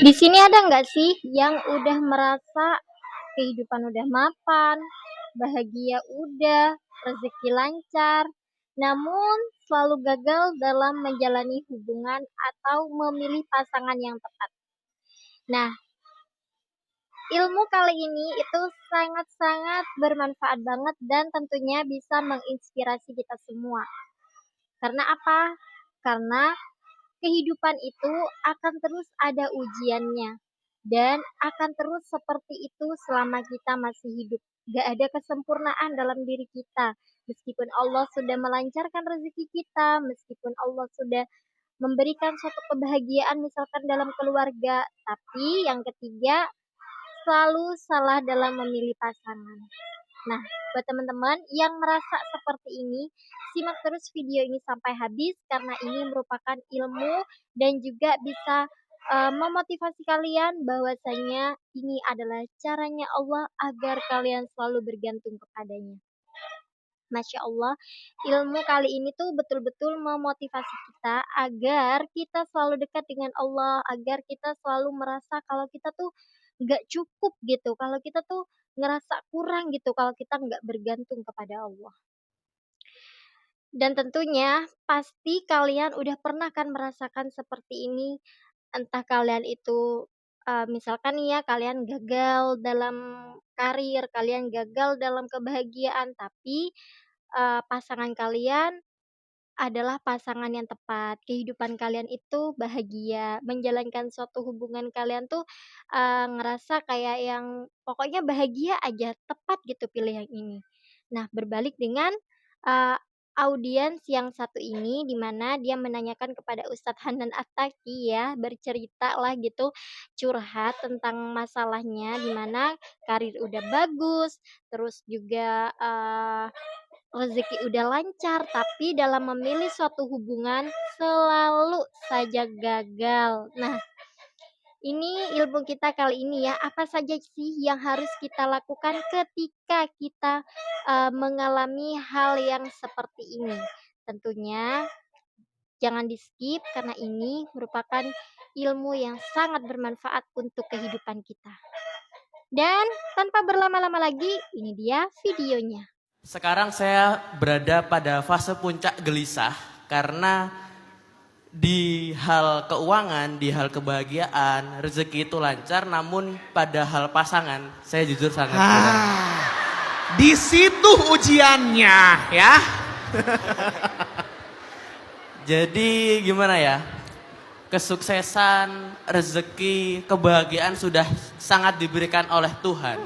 Di sini ada nggak sih yang udah merasa kehidupan udah mapan, bahagia udah, rezeki lancar, namun selalu gagal dalam menjalani hubungan atau memilih pasangan yang tepat? Nah, ilmu kali ini itu sangat-sangat bermanfaat banget dan tentunya bisa menginspirasi kita semua. Karena apa? Karena kehidupan itu akan terus ada ujiannya dan akan terus seperti itu selama kita masih hidup. Gak ada kesempurnaan dalam diri kita. Meskipun Allah sudah melancarkan rezeki kita, meskipun Allah sudah memberikan suatu kebahagiaan misalkan dalam keluarga, tapi yang ketiga selalu salah dalam memilih pasangan. Nah, buat teman-teman yang merasa seperti ini, simak terus video ini sampai habis karena ini merupakan ilmu dan juga bisa memotivasi kalian bahwasanya ini adalah caranya Allah agar kalian selalu bergantung kepadanya. Masya Allah, ilmu kali ini tuh betul-betul memotivasi kita agar kita selalu dekat dengan Allah, agar kita selalu merasa kalau kita tuh nggak cukup gitu, kalau kita tuh ngerasa kurang gitu, kalau kita nggak bergantung kepada Allah. Dan tentunya pasti kalian udah pernah kan merasakan seperti ini, entah kalian itu misalkan nih ya, kalian gagal dalam karir, kalian gagal dalam kebahagiaan, tapi pasangan kalian adalah pasangan yang tepat. Kehidupan kalian itu bahagia, menjalankan suatu hubungan kalian tuh, ngerasa kayak yang pokoknya bahagia aja, tepat gitu pilih yang ini. Nah, berbalik dengan, eee, audiens yang satu ini, di mana dia menanyakan kepada Ustadz Hanan At-Taqi ya, bercerita lah gitu, curhat tentang masalahnya, di mana karir udah bagus, terus juga, rezeki udah lancar, tapi dalam memilih suatu hubungan selalu saja gagal. Nah, ini ilmu kita kali ini ya, apa saja sih yang harus kita lakukan ketika kita, mengalami hal yang seperti ini? Tentunya jangan di-skip karena ini merupakan ilmu yang sangat bermanfaat untuk kehidupan kita. Dan tanpa berlama-lama lagi, ini dia videonya. Sekarang saya berada pada fase puncak gelisah karena di hal keuangan, di hal kebahagiaan, rezeki itu lancar, namun pada hal pasangan saya jujur sangat kurang. Di situ ujiannya ya. Jadi gimana ya? Kesuksesan, rezeki, kebahagiaan sudah sangat diberikan oleh Tuhan.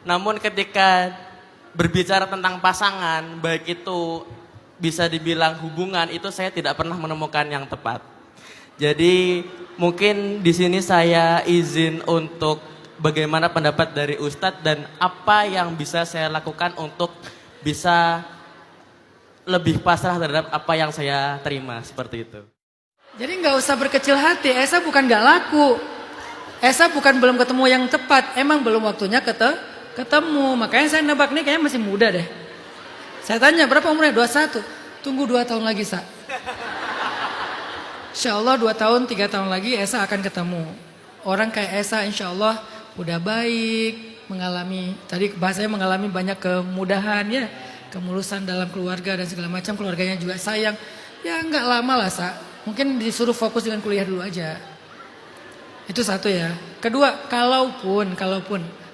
Namun ketika berbicara tentang pasangan, baik itu bisa dibilang hubungan, itu saya tidak pernah menemukan yang tepat. Jadi mungkin di sini saya izin untuk bagaimana pendapat dari Ustadz dan apa yang bisa saya lakukan untuk bisa lebih pasrah terhadap apa yang saya terima, seperti itu. Jadi nggak usah berkecil hati, Esa bukan nggak laku. Esa bukan belum ketemu yang tepat, emang belum waktunya ketemu. Makanya saya nebak nih kayaknya masih muda deh. Saya tanya berapa umurnya? 21. Tunggu 2 tahun lagi, Sa. Insya Allah 2 tahun, 3 tahun lagi Esa akan ketemu. Orang kayak Esa insya Allah udah baik, mengalami, tadi bahasanya mengalami banyak kemudahan ya. Kemulusan dalam keluarga dan segala macam, keluarganya juga sayang. Ya nggak lama lah, Sa. Mungkin disuruh fokus dengan kuliah dulu aja. Itu satu ya. Kedua, kalaupun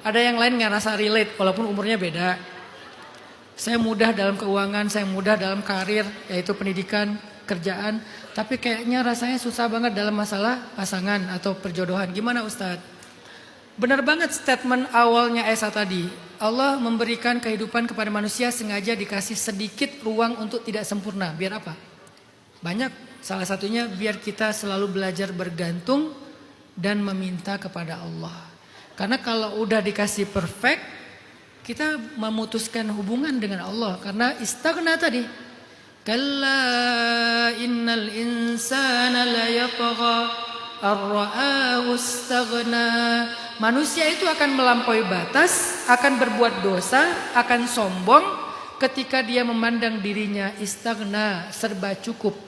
ada yang lain ngerasa relate walaupun umurnya beda. Saya mudah dalam keuangan, saya mudah dalam karir, yaitu pendidikan, kerjaan. Tapi kayaknya rasanya susah banget dalam masalah pasangan atau perjodohan. Gimana Ustadz? Benar banget statement awalnya Esa tadi. Allah memberikan kehidupan kepada manusia sengaja dikasih sedikit ruang untuk tidak sempurna. Biar apa? Banyak. Salah satunya biar kita selalu belajar bergantung dan meminta kepada Allah. Karena kalau udah dikasih perfect, kita memutuskan hubungan dengan Allah. Karena istaghna tadi. Kalla innal insana layatagha ar-ra'ahu istaghna. Manusia itu akan melampaui batas, akan berbuat dosa, akan sombong ketika dia memandang dirinya istaghna, serba cukup.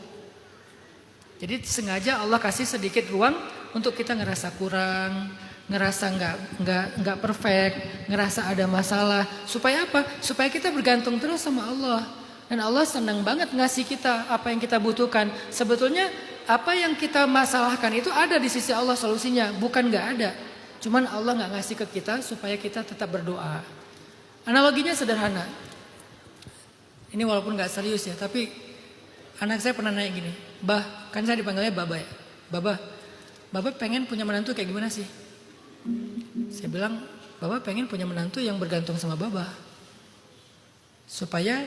Jadi sengaja Allah kasih sedikit ruang untuk kita ngerasa kurang, ngerasa nggak perfect, ngerasa ada masalah. Supaya apa? Supaya kita bergantung terus sama Allah. Dan Allah senang banget ngasih kita apa yang kita butuhkan. Sebetulnya apa yang kita masalahkan itu ada di sisi Allah solusinya, bukan nggak ada. Cuman Allah nggak ngasih ke kita supaya kita tetap berdoa. Analoginya sederhana. Ini walaupun nggak serius ya, tapi anak saya pernah nanya gini, Bah, kan saya dipanggilnya Baba ya. Baba pengen punya menantu kayak gimana sih? Saya bilang, Baba pengen punya menantu yang bergantung sama Baba. Supaya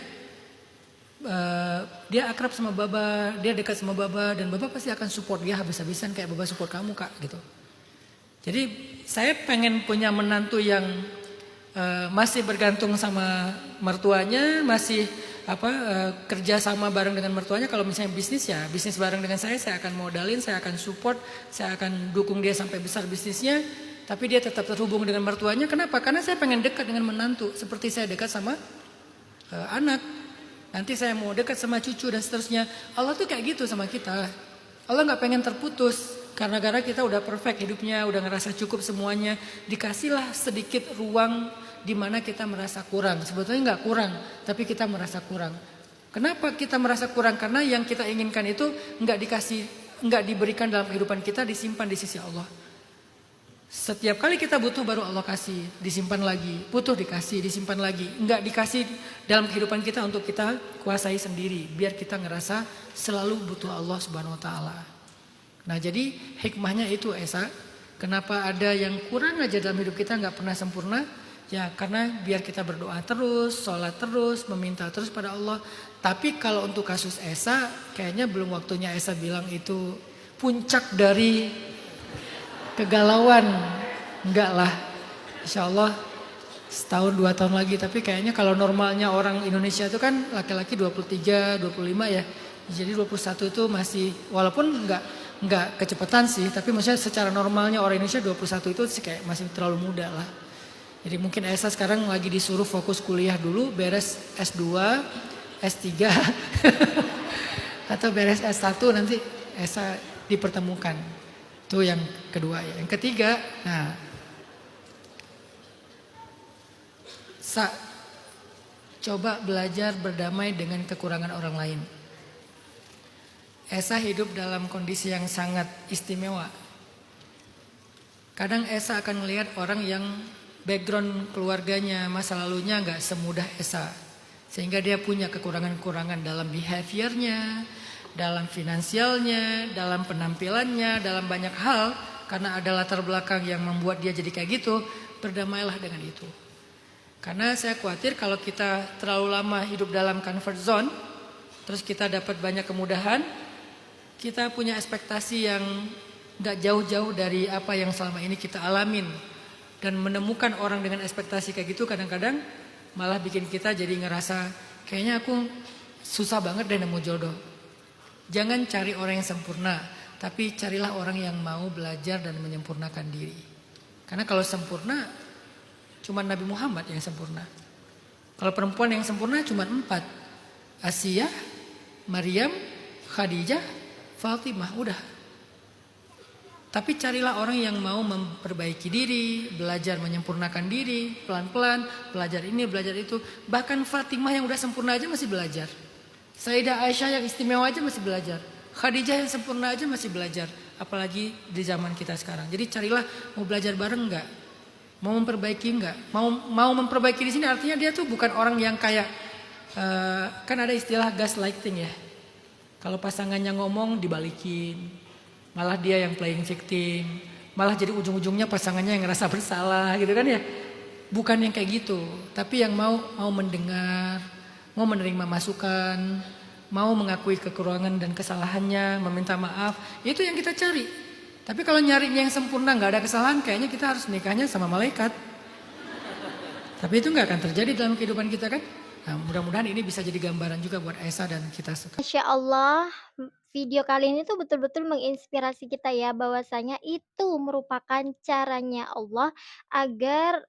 dia akrab sama Baba, dia dekat sama Baba, dan Baba pasti akan support dia habis-habisan kayak Baba support kamu Kak gitu. Jadi saya pengen punya menantu yang masih bergantung sama mertuanya, masih kerja sama bareng dengan mertuanya. Kalau misalnya bisnis ya bisnis bareng dengan saya akan modalin, saya akan support, saya akan dukung dia sampai besar bisnisnya. Tapi dia tetap terhubung dengan mertuanya. Kenapa? Karena saya pengen dekat dengan menantu, seperti saya dekat sama anak. Nanti saya mau dekat sama cucu dan seterusnya. Allah tuh kayak gitu sama kita. Allah nggak pengen terputus. Karena gara kita udah perfect hidupnya, udah ngerasa cukup semuanya. Dikasihlah sedikit ruang di mana kita merasa kurang. Sebetulnya nggak kurang, tapi kita merasa kurang. Kenapa kita merasa kurang? Karena yang kita inginkan itu nggak diberikan dalam kehidupan kita, disimpan di sisi Allah. Setiap kali kita butuh baru Allah kasih, disimpan lagi, butuh dikasih, disimpan lagi. Enggak dikasih dalam kehidupan kita untuk kita kuasai sendiri, biar kita ngerasa selalu butuh Allah Subhanahu wa taala. Nah, jadi hikmahnya itu Esa, kenapa ada yang kurang aja dalam hidup kita nggak pernah sempurna? Ya karena biar kita berdoa terus, sholat terus, meminta terus pada Allah. Tapi kalau untuk kasus Esa, kayaknya belum waktunya Esa bilang itu puncak dari kegalauan. Enggak lah, insya Allah setahun 2 tahun lagi. Tapi kayaknya kalau normalnya orang Indonesia itu kan laki-laki 23, 25 ya. Jadi 21 itu masih, walaupun enggak kecepatan sih, tapi maksudnya secara normalnya orang Indonesia 21 itu kayak masih terlalu muda lah. Jadi mungkin Esa sekarang lagi disuruh fokus kuliah dulu, beres S2, S3 atau beres S1 nanti Esa dipertemukan. Itu yang kedua ya. Yang ketiga, nah, coba belajar berdamai dengan kekurangan orang lain. Esa hidup dalam kondisi yang sangat istimewa. Kadang Esa akan melihat orang yang background keluarganya, masa lalunya nggak semudah Esa. Sehingga dia punya kekurangan-kekurangan dalam behaviornya, dalam finansialnya, dalam penampilannya, dalam banyak hal. Karena ada latar belakang yang membuat dia jadi kayak gitu, berdamailah dengan itu. Karena saya khawatir kalau kita terlalu lama hidup dalam comfort zone, terus kita dapat banyak kemudahan, kita punya ekspektasi yang gak jauh-jauh dari apa yang selama ini kita alamin. Dan menemukan orang dengan ekspektasi kayak gitu kadang-kadang malah bikin kita jadi ngerasa kayaknya aku susah banget deh nemu jodoh. Jangan cari orang yang sempurna, tapi carilah orang yang mau belajar dan menyempurnakan diri. Karena kalau sempurna, cuma Nabi Muhammad yang sempurna. Kalau perempuan yang sempurna cuma 4. Asiyah, Maryam, Khadijah, Fatimah, udah. Tapi carilah orang yang mau memperbaiki diri, belajar menyempurnakan diri, pelan-pelan, belajar ini, belajar itu. Bahkan Fatimah yang udah sempurna aja masih belajar. Sayyidah Aisyah yang istimewa aja masih belajar. Khadijah yang sempurna aja masih belajar. Apalagi di zaman kita sekarang. Jadi carilah, mau belajar bareng enggak? Mau memperbaiki enggak? Mau memperbaiki di sini artinya dia tuh bukan orang yang kayak kan ada istilah gaslighting ya. Kalau pasangannya ngomong dibalikin, malah dia yang playing victim, malah jadi ujung-ujungnya pasangannya yang ngerasa bersalah gitu kan ya. Bukan yang kayak gitu, tapi yang mau mendengar, mau menerima masukan, mau mengakui kekurangan dan kesalahannya, meminta maaf, itu yang kita cari. Tapi kalau nyarinya yang sempurna nggak ada kesalahan, kayaknya kita harus nikahnya sama malaikat. Tapi itu nggak akan terjadi dalam kehidupan kita kan. Nah, mudah-mudahan ini bisa jadi gambaran juga buat Esa dan kita semua. Masya Allah, video kali ini tuh betul-betul menginspirasi kita ya bahwasanya itu merupakan caranya Allah agar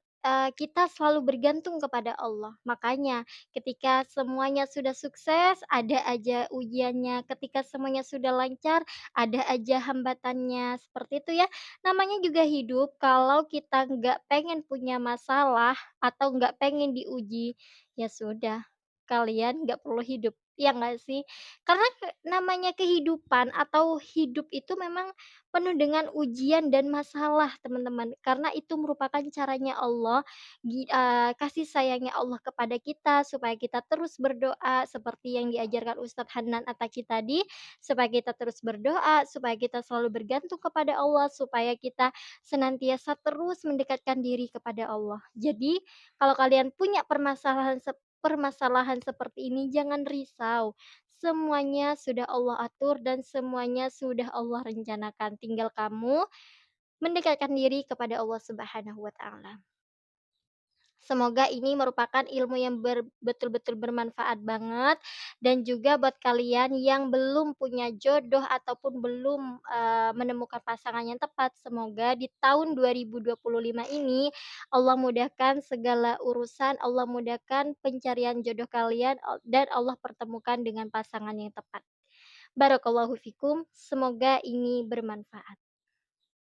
kita selalu bergantung kepada Allah. Makanya ketika semuanya sudah sukses, ada aja ujiannya, ketika semuanya sudah lancar, ada aja hambatannya, seperti itu ya. Namanya juga hidup, kalau kita nggak pengen punya masalah atau nggak pengen diuji, ya sudah, kalian nggak perlu hidup, ya nggak sih? Karena namanya kehidupan atau hidup itu memang penuh dengan ujian dan masalah, teman-teman. Karena itu merupakan caranya Allah, kasih sayangnya Allah kepada kita supaya kita terus berdoa seperti yang diajarkan Ustadz Hanan Ataki tadi, supaya kita terus berdoa, supaya kita selalu bergantung kepada Allah, supaya kita senantiasa terus mendekatkan diri kepada Allah. Jadi, kalau kalian punya permasalahan seperti ini jangan risau. Semuanya sudah Allah atur dan semuanya sudah Allah rencanakan. Tinggal kamu mendekatkan diri kepada Allah Subhanahu wa taala. Semoga ini merupakan ilmu yang betul-betul bermanfaat banget dan juga buat kalian yang belum punya jodoh ataupun belum, menemukan pasangan yang tepat, semoga di tahun 2025 ini Allah mudahkan segala urusan, Allah mudahkan pencarian jodoh kalian, dan Allah pertemukan dengan pasangan yang tepat. Barakallahu fikum, semoga ini bermanfaat.